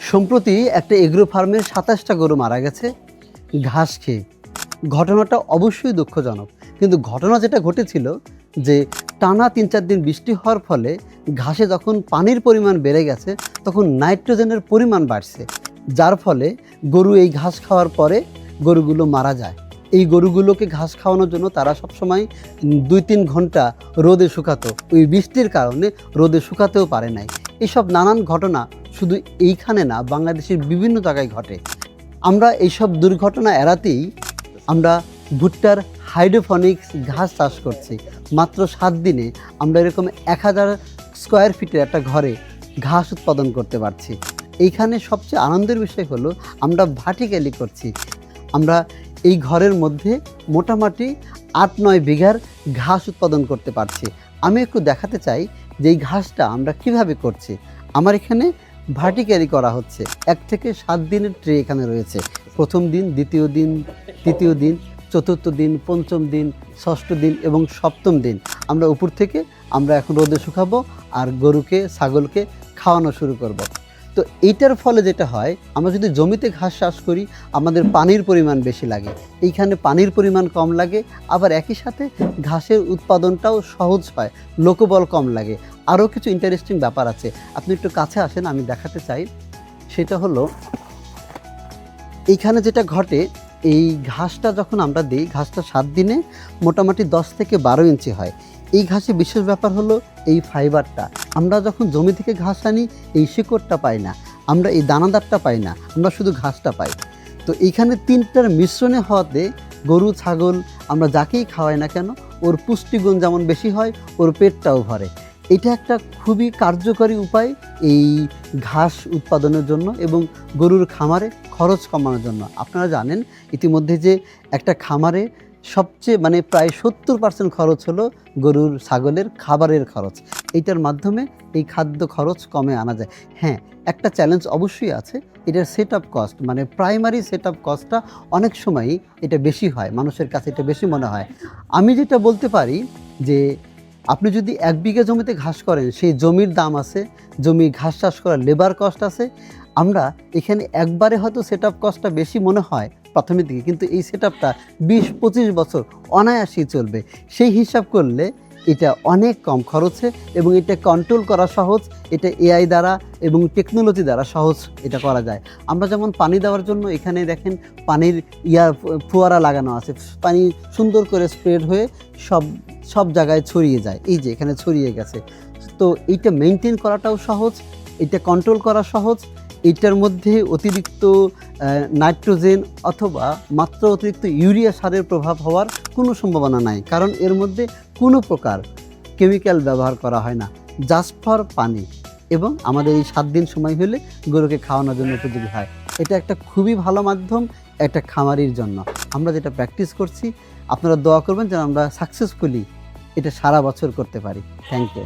সম্প্রতি একটা এগ্রো ফার্মের ২৭টা গরু মারা গেছে ঘাস খেয়ে। ঘটনাটা অবশ্যই দুঃখজনক, কিন্তু ঘটনা যেটা ঘটেছিল যে টানা ৩-৪ দিন বৃষ্টি হওয়ার ফলে ঘাসে যখন পানির পরিমাণ বেড়ে গেছে তখন নাইট্রোজেনের পরিমাণ বাড়ছে, যার ফলে গরু এই ঘাস খাওয়ার পরে গরুগুলো মারা যায়। এই গরুগুলোকে ঘাস খাওয়ানোর জন্য তারা সবসময় ২-৩ ঘন্টা রোদে শুকাতো, ওই বৃষ্টির কারণে রোদে শুকাতেও পারে নাই। এসব নানান ঘটনা শুধু এইখানে না, বাংলাদেশের বিভিন্ন জায়গায় ঘটে। আমরা এইসব দুর্ঘটনা এড়াতেই আমরা ভুট্টার হাইড্রোফনিক্স ঘাস চাষ করছি। মাত্র ৭ দিনে আমরা এরকম ১,০০০ স্কোয়ার ফিটের একটা ঘরে ঘাস উৎপাদন করতে পারছি। এইখানে সবচেয়ে আনন্দের বিষয় হলো আমরা ভার্টিক্যালি করছি। আমরা এই ঘরের মধ্যে মোটামুটি ৮-৯ বিঘার ঘাস উৎপাদন করতে পারছি। আমি একটু দেখাতে চাই যে এই ঘাসটা আমরা কিভাবে করছি। আমার এখানে ভার্টিক্যালি করা হচ্ছে। ১ থেকে ৭ দিনের ট্রে এখানে রয়েছে। প্রথম দিন, দ্বিতীয় দিন, তৃতীয় দিন, চতুর্থ দিন, পঞ্চম দিন, ষষ্ঠ দিন এবং সপ্তম দিন আমরা উপর থেকে আমরা এখন রোদে শুকাবো আর গরুকে, ছাগলকে খাওয়ানো শুরু করব। তো এইটার ফলে যেটা হয়, আমরা যদি জমিতে ঘাস চাষ করি আমাদের পানির পরিমাণ বেশি লাগে, এইখানে পানির পরিমাণ কম লাগে, আবার একই সাথে ঘাসের উৎপাদনটাও সহজ হয়, লোকবল কম লাগে। আরও কিছু ইন্টারেস্টিং ব্যাপার আছে, আপনি একটু কাছে আসেন, আমি দেখাতে চাই। সেটা হলো এইখানে যেটা ঘটে, এই ঘাসটা যখন আমরা দিই, ঘাসটা ৭ দিনে মোটামুটি ১০ থেকে ১২ ইঞ্চি হয়। এই ঘাসে বিশেষ ব্যাপার হলো এই ফাইবারটা। আমরা যখন জমি থেকে ঘাস আনি এই শিকড়টা পাই না, আমরা এই দানাদারটা পাই না, আমরা শুধু ঘাসটা পাই। তো এইখানে ৩টার মিশ্রণে হওয়াতে গরু, ছাগল আমরা যাকেই খাওয়াই না কেন ওর পুষ্টিগুণ যেমন বেশি হয়, ওর পেটটাও ভরে। এটা একটা খুবই কার্যকরী উপায় এই ঘাস উৎপাদনের জন্য এবং গরুর খামারে খরচ কমানোর জন্য। আপনারা জানেন ইতিমধ্যে যে একটা খামারে সবচেয়ে প্রায় ৭০% খরচ হলো গরুর, ছাগলের খাবারের খরচ। এইটার মাধ্যমে এই খাদ্য খরচ কমে আনা যায়। হ্যাঁ, একটা চ্যালেঞ্জ অবশ্যই আছে, এটার set up cost, primary set up কস্টটা অনেক সময়ই এটা বেশি হয়, মানুষের কাছে এটা বেশি মনে হয়। আমি যেটা বলতে পারি যে আপনি যদি ১ বিঘা জমিতে ঘাস করেন, সেই জমির দাম আছে, জমি ঘাস চাষ করার লেবার কস্ট আছে। আমরা এখানে একবারে হয়তো সেট আপ কস্টটা বেশি মনে হয় প্রথমের দিকে, কিন্তু এই সেট আপটা ২০-২৫ বছর অনায়াসেই চলবে। সেই হিসাব করলে এটা অনেক কম খরচে এবং এটা কন্ট্রোল করা সহজ। এটা এআই দ্বারা এবং টেকনোলজি দ্বারা সহজ এটা করা যায়। আমরা যেমন পানি দেওয়ার জন্য এখানে দেখেন পানির ফোয়ারা লাগানো আছে, পানি সুন্দর করে স্প্রেড হয়ে সব জায়গায় ছড়িয়ে যায়। এই যে এখানে ছড়িয়ে গেছে। তো এইটা মেনটেন করাটাও সহজ, এটা কন্ট্রোল করা সহজ। এইটার মধ্যে অতিরিক্ত নাইট্রোজেন অথবা মাত্রা অতিরিক্ত ইউরিয়া সারের প্রভাব হওয়ার কোনো সম্ভাবনা নাই, কারণ এর মধ্যে কোনো প্রকার কেমিক্যাল ব্যবহার করা হয় না, জাস্ট ফর পানি। এবং আমাদের এই ৭ দিন সময় হলে গরুকে খাওয়ানোর জন্য উপযোগী হয়। এটা একটা খুবই ভালো মাধ্যম একটা খামারির জন্য। আমরা যেটা প্র্যাকটিস করছি, আপনারা দোয়া করবেন যেন আমরা সাকসেসফুলি এটা সারা বছর করতে পারি। Thank you.